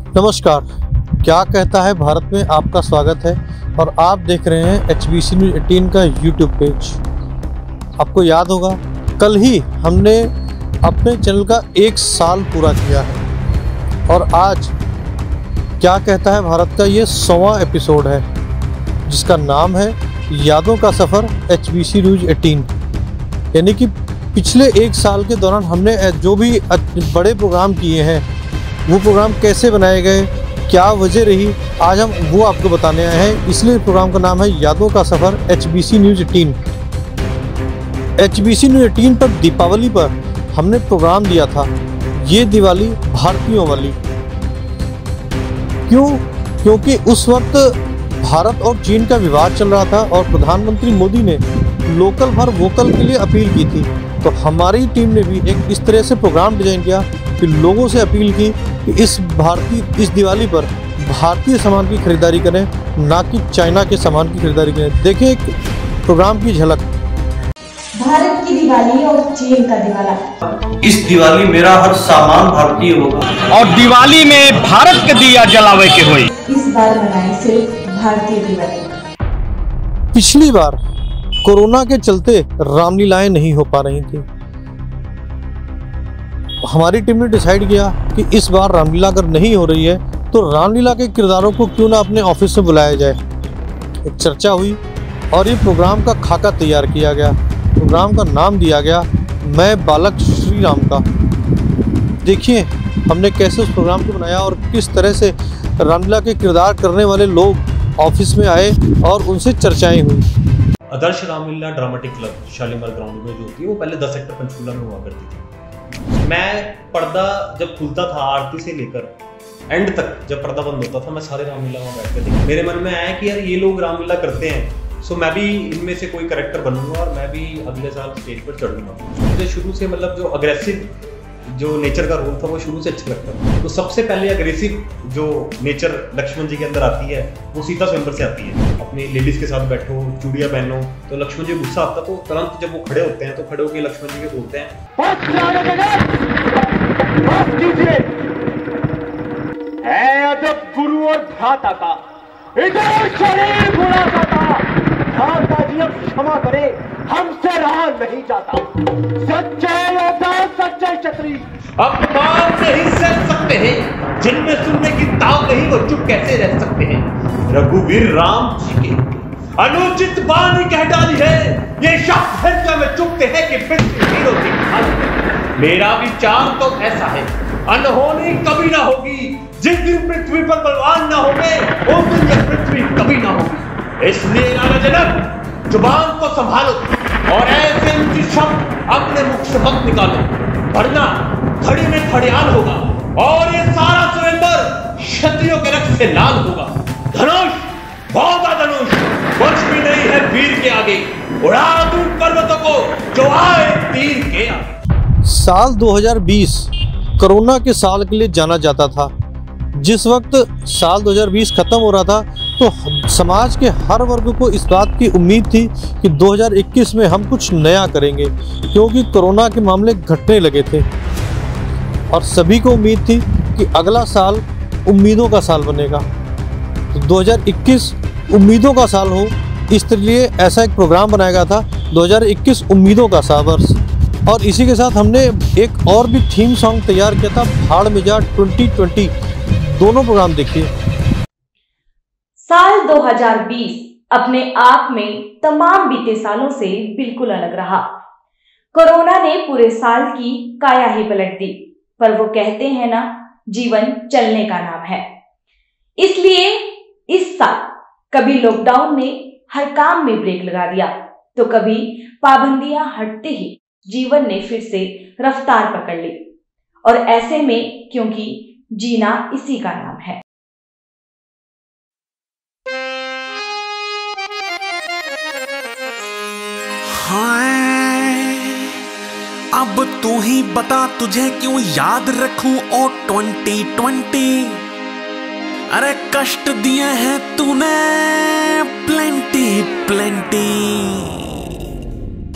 नमस्कार। क्या कहता है भारत में आपका स्वागत है और आप देख रहे हैं HBC News 18 का YouTube पेज। आपको याद होगा कल ही हमने अपने चैनल का 1 साल पूरा किया है और आज क्या कहता है भारत का ये 100वां एपिसोड है जिसका नाम है यादों का सफ़र HBC News 18। यानी कि पिछले 1 साल के दौरान हमने जो भी बड़े प्रोग्राम किए हैं वो प्रोग्राम कैसे बनाए गए, क्या वजह रही, आज हम वो आपको बताने आए हैं। इसलिए प्रोग्राम का नाम है यादों का सफ़र HBC News 18। HBC News 18 पर दीपावली पर हमने प्रोग्राम दिया था ये दिवाली भारतीयों वाली। क्यों? क्योंकि उस वक्त भारत और चीन का विवाद चल रहा था और प्रधानमंत्री मोदी ने लोकल फॉर वोकल के लिए अपील की थी। तो हमारी टीम ने भी एक इस तरह से प्रोग्राम डिजाइन किया कि लोगों से अपील की कि इस दिवाली पर भारतीय सामान की खरीदारी करें, ना कि चाइना के सामान की खरीदारी करें। देखें एक प्रोग्राम की झलक। भारत की दिवाली और चीन का दिवाला। इस दिवाली मेरा हर सामान भारतीय होगा और दिवाली में भारत के दिया जलावे के हुई। इस बार मनाई सिर्फ भारतीय दिवाली। पिछली बार कोरोना के चलते रामलीलाएं नहीं हो पा रही थी। हमारी टीम ने डिसाइड किया कि इस बार रामलीला अगर नहीं हो रही है तो रामलीला के किरदारों को क्यों ना अपने ऑफिस में बुलाया जाए। एक चर्चा हुई और ये प्रोग्राम का खाका तैयार किया गया। प्रोग्राम का नाम दिया गया मैं बालक श्री राम का। देखिए हमने कैसे उस प्रोग्राम को बनाया और किस तरह से रामलीला के किरदार करने वाले लोग ऑफिस में आए और उनसे चर्चाएं हुई। Adarsh Ramlila dramatic club Shalimar ground में जो होती है वो पहले 10 सेक्टर पंचकूला में हुआ करती थी। मैं पर्दा जब खुलता था आरती से लेकर एंड तक, जब पर्दा बंद होता था मैं सारे रामलीला वहाँ बैठ कर देखा। मेरे मन में आया कि यार ये लोग रामलीला करते हैं, सो मैं भी इनमें से कोई कैरेक्टर बनूंगा और मैं भी अगले साल स्टेज पर चढ़ूंगा। मुझे शुरू से मतलब जो अग्रेसिव जो नेचर का रोल था वो शुरू से अच्छा लगता था। तो सबसे पहले अग्रेसिव जो नेचर लक्ष्मण जी के अंदर आती है वो सीता स्वयंवर से आती है। अपनी लेडीज के साथ बैठो, चूड़ियां पहनो, तो लक्ष्मण जी गुस्सा आता तो तुरंत जब वो खड़े होते हैं तो खड़े होकर लक्ष्मण जी के बोलते हैं अदब गुरु और भ्राता का इधर शरीर बुलाता था। भ्राता जी अब क्षमा करे, हमसे रहा नहीं जाता। सच्चे योद्धा, सच्चे क्षत्रिय अपमान नहीं सह सकते हैं, जिनमें सुनने की ताव नहीं वो चुप कैसे रह सकते हैं। रघुवीर राम जी के अनुचित वाणी कह डाली है, ये शब्द हृदय में चुभते हैं कि वीरों की खाली। मेरा विचार तो ऐसा है, अनहोनी कभी ना होगी। जिस दिन पृथ्वी पर बलवान ना होंगे उस दिन यह पृथ्वी कभी ना होगी। इसलिए राजा जनक जुबान को संभालो और ऐसे ऊंचे शब्द अपने मुख से मत निकालो, वरना खड़ी में खड़ियाल होगा और ये सारा स्वयंवर क्षत्रियों के रक्त से लाल होगा। धनुष, बहुत धनुष, कुछ भी नहीं है वीर के आगे। उड़ा दूं पर्वतों को जो आए तीर के आगे। साल 2020 कोरोना के साल के लिए जाना जाता था। जिस वक्त साल 2020 खत्म हो रहा था तो समाज के हर वर्ग को इस बात की उम्मीद थी कि 2021 में हम कुछ नया करेंगे, क्योंकि कोरोना के मामले घटने लगे थे और सभी को उम्मीद थी कि अगला साल उम्मीदों का साल बनेगा। तो 2021 उम्मीदों का साल हो, इसलिए ऐसा एक प्रोग्राम बनाया गया था 2021 उम्मीदों का साल वर्ष। और इसी के साथ हमने एक और भी थीम सॉन्ग तैयार किया था, भाड़ में जा 2020। दोनों प्रोग्राम देखिए। साल 2020 अपने आप में तमाम बीते सालों से बिल्कुल अलग रहा। कोरोना ने पूरे साल की काया ही पलट दी, पर वो कहते हैं ना, जीवन चलने का नाम है। इसलिए इस साल कभी लॉकडाउन ने हर काम में ब्रेक लगा दिया तो कभी पाबंदियां हटते ही जीवन ने फिर से रफ्तार पकड़ ली। और ऐसे में क्योंकि जीना इसी का नाम है। हाय, अब तू ही बता तुझे क्यों याद रखूं ओ 2020। अरे कष्ट दिए हैं तूने प्लेंटी प्लेंटी।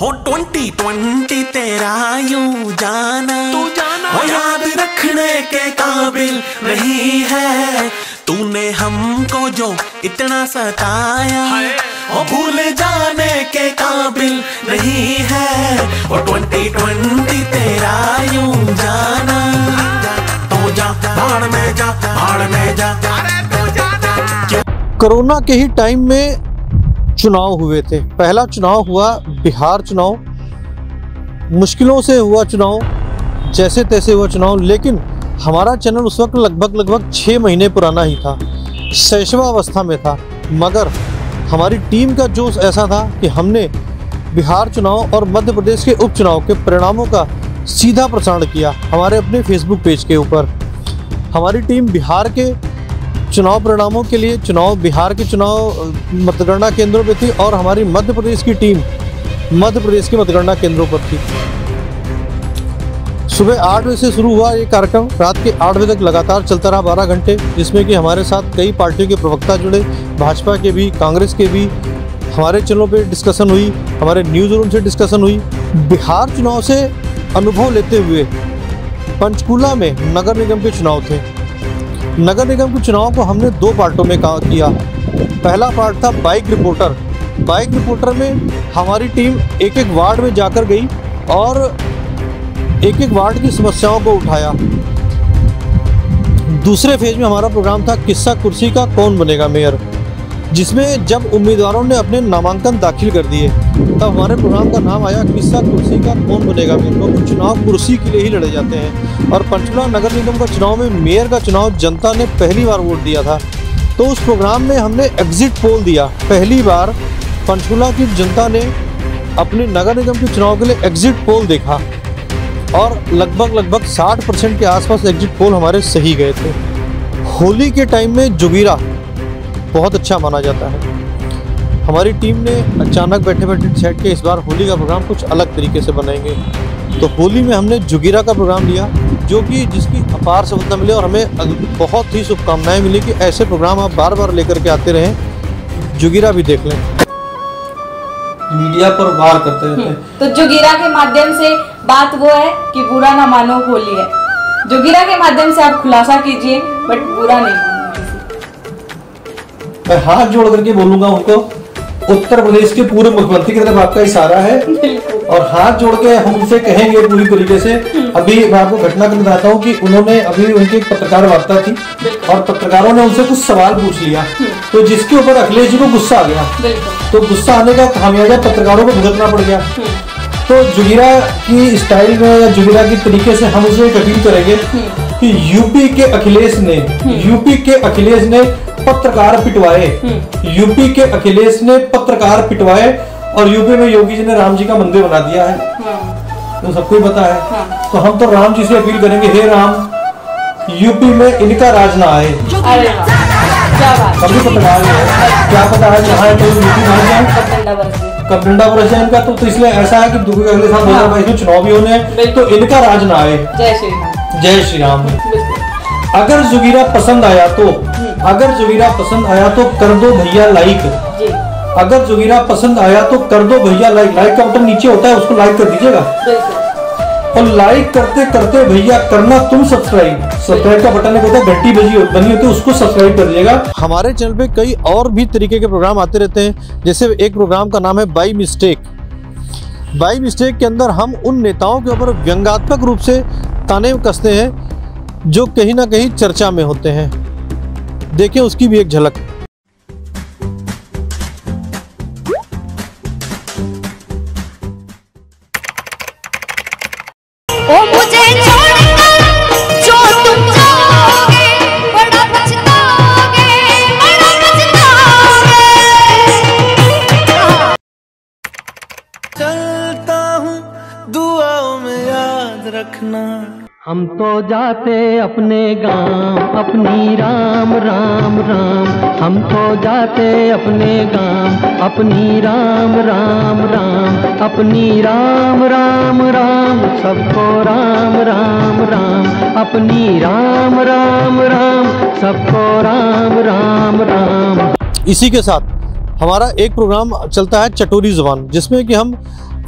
हो 2020 तेरा यूं जाना, तू जाना, हो याद रखना पूछने के काबिल नहीं है। तूने हमको जो इतना सताया वो भूल जाने के काबिल नहीं है। और 2020 तेरा यूं जाना, तो जा भाड़ में जा, भाड़ में जा। कोरोना के ही टाइम में चुनाव हुए थे। पहला चुनाव हुआ बिहार चुनाव, मुश्किलों से हुआ चुनाव, जैसे तैसे हुआ चुनाव। लेकिन हमारा चैनल उस वक्त लगभग 6 महीने पुराना ही था, शैशवावस्था में था। मगर हमारी टीम का जोश ऐसा था कि हमने बिहार चुनाव और मध्य प्रदेश के उपचुनाव के परिणामों का सीधा प्रसारण किया हमारे अपने फेसबुक पेज के ऊपर। हमारी टीम बिहार के चुनाव परिणामों के लिए बिहार के चुनाव मतगणना केंद्रों पे थी और हमारी मध्य प्रदेश की टीम मध्य प्रदेश के मतगणना केंद्रों पर थी। सुबह 8 बजे से शुरू हुआ ये कार्यक्रम, रात के 8 बजे तक लगातार चलता रहा 12 घंटे, जिसमें कि हमारे साथ कई पार्टियों के प्रवक्ता जुड़े, भाजपा के भी, कांग्रेस के भी। हमारे चैनलों पे डिस्कशन हुई, हमारे न्यूज़ रूम से डिस्कशन हुई। बिहार चुनाव से अनुभव लेते हुए पंचकुला में नगर निगम के चुनाव थे। नगर निगम के चुनाव को हमने 2 पार्टों में किया। पहला पार्ट था बाइक रिपोर्टर। बाइक रिपोर्टर में हमारी टीम एक एक वार्ड में जाकर गई और एक एक वार्ड की समस्याओं को उठाया। दूसरे फेज में हमारा प्रोग्राम था किस्सा कुर्सी का कौन बनेगा मेयर, जिसमें जब उम्मीदवारों ने अपने नामांकन दाखिल कर दिए तब हमारे प्रोग्राम का नाम आया किस्सा कुर्सी का कौन बनेगा मेयर। क्योंकि चुनाव कुर्सी के लिए ही लड़े जाते हैं और पंचकुला नगर निगम का चुनाव में मेयर का चुनाव जनता ने पहली बार वोट दिया था। तो उस प्रोग्राम में हमने एग्जिट पोल दिया। पहली बार पंचकुला की जनता ने अपने नगर निगम के चुनाव के लिए एग्जिट पोल देखा और लगभग 60% के आसपास एग्जिट पोल हमारे सही गए थे। होली के टाइम में जुगीरा बहुत अच्छा माना जाता है। हमारी टीम ने अचानक बैठे डिसाइड किया इस बार होली का प्रोग्राम कुछ अलग तरीके से बनाएंगे। तो होली में हमने जुगीरा का प्रोग्राम लिया, जो कि जिसकी अपार सफलता मिली और हमें बहुत ही शुभकामनाएं मिली कि ऐसे प्रोग्राम आप बार बार लेकर के आते रहें। जुगीरा भी देख लें। मीडिया पर वार करते रहते हैं। तो जुगीरा के माध्यम से बात वो है कि बुरा ना मानो होली है। जुगीरा के माध्यम से आप खुलासा कीजिए, बट बुरा नहीं मानो। मैं हाथ जोड़ करके बोलूंगा उनको, उत्तर प्रदेश के पूर्व मुख्यमंत्री की तरफ आपका इशारा है और हाथ जोड़ के हम उनसे कहेंगे पूरी तरीके से। अभी मैं आपको घटना कर बताता हूँ कि उन्होंने अभी उनकी एक पत्रकार वार्ता थी और पत्रकारों ने उनसे कुछ सवाल पूछ लिया, तो जिसके ऊपर अखिलेश जी को गुस्सा आ गया। तो गुस्सा आने का खामियाजा पत्रकारों को भुगतना पड़ गया। तो जुगीरा की स्टाइल में या जुगीरा की तरीके से हम उसे अपील करेंगे कि यूपी के अखिलेश ने पत्रकार पिटवाए, यूपी के अखिलेश ने पत्रकार पिटवाए और यूपी में योगी जी ने राम जी का मंदिर बना दिया है। तो सबको ही पता है। तो हम तो राम जी से अपील करेंगे, हे राम, यूपी में इनका राज ना आए। सभी पत्रकार क्या पता है यहाँ यूपी मान जाए, कब डंडा बरस जाए इनका। तो इसलिए ऐसा है कि अगले साल 2022 में चुनाव भी होने हैं, तो इनका राज ना आए। जय श्री राम। अगर जुगीरा पसंद आया तो कर दो भैया लाइक। अगर जुगीरा पसंद आया तो कर दो भैया लाइक। लाइक का बटन नीचे होता है, उसको लाइक कर दीजिएगा। और लाइक करते करते भैया करना तुम सब्सक्राइब का बटन होता है, घंटी बनी होती है, उसको सब्सक्राइब कर दीजिएगा। हमारे चैनल पे कई और भी तरीके के प्रोग्राम आते रहते हैं। जैसे एक प्रोग्राम का नाम है बाई मिस्टेक। बाई मिस्टेक के अंदर हम उन नेताओं के ऊपर व्यंग्यात्मक रूप से ताने कसते हैं जो कहीं ना कहीं चर्चा में होते हैं। देखिए उसकी भी एक झलक। ओ मुझे छोड़कर जो तुम जाओगे, बड़ा पछताओगे, बड़ा पछताओगे। चलता हूँ दुआओं में याद रखना। हम तो जाते अपने गांव, अपनी राम राम राम। हम तो जाते अपने गांव, अपनी राम राम राम। अपनी राम राम राम, सबको राम राम राम। अपनी राम राम राम, सबको राम राम राम। इसी के साथ हमारा एक प्रोग्राम चलता है चटोरी जुबान, जिसमें कि हम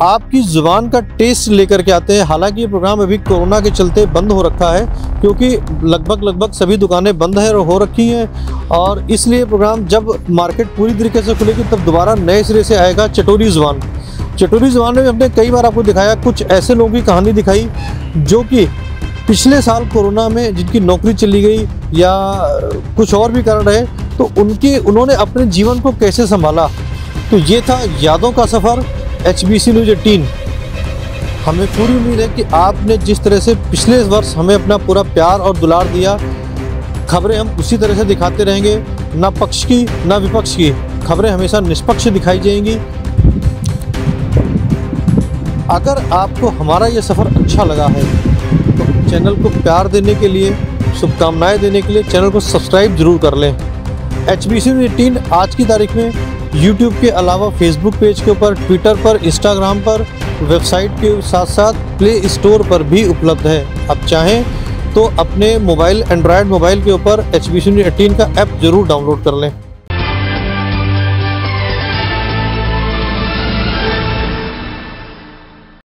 आपकी जुबान का टेस्ट लेकर के आते हैं। हालांकि ये प्रोग्राम अभी कोरोना के चलते बंद हो रखा है, क्योंकि लगभग सभी दुकानें बंद है और हो रखी हैं, और इसलिए प्रोग्राम जब मार्केट पूरी तरीके से खुलेगी तब दोबारा नए सिरे से आएगा। चटोरी जुबान। चटोरी जुबान में हमने कई बार आपको दिखाया, कुछ ऐसे लोगों की कहानी दिखाई जो कि पिछले साल कोरोना में जिनकी नौकरी चली गई या कुछ और भी कारण है, तो उन्होंने अपने जीवन को कैसे संभाला। तो ये था यादों का सफ़र HBC न्यूज़ 18। हमें पूरी उम्मीद है कि आपने जिस तरह से पिछले वर्ष हमें अपना पूरा प्यार और दुलार दिया, खबरें हम उसी तरह से दिखाते रहेंगे, ना पक्ष की ना विपक्ष की खबरें हमेशा निष्पक्ष दिखाई जाएंगी। अगर आपको हमारा ये सफ़र अच्छा लगा है तो चैनल को प्यार देने के लिए, शुभकामनाएं देने के लिए चैनल को सब्सक्राइब जरूर कर लें। HBC न्यूज़ 18 आज की तारीख में YouTube के अलावा Facebook पेज के ऊपर, ट्विटर पर, इंस्टाग्राम पर, वेबसाइट के साथ साथ प्ले स्टोर पर भी उपलब्ध है। आप चाहें तो अपने मोबाइल, एंड्रॉयड मोबाइल के ऊपर HBC न्यूज़ 18 का ऐप ज़रूर डाउनलोड कर लें।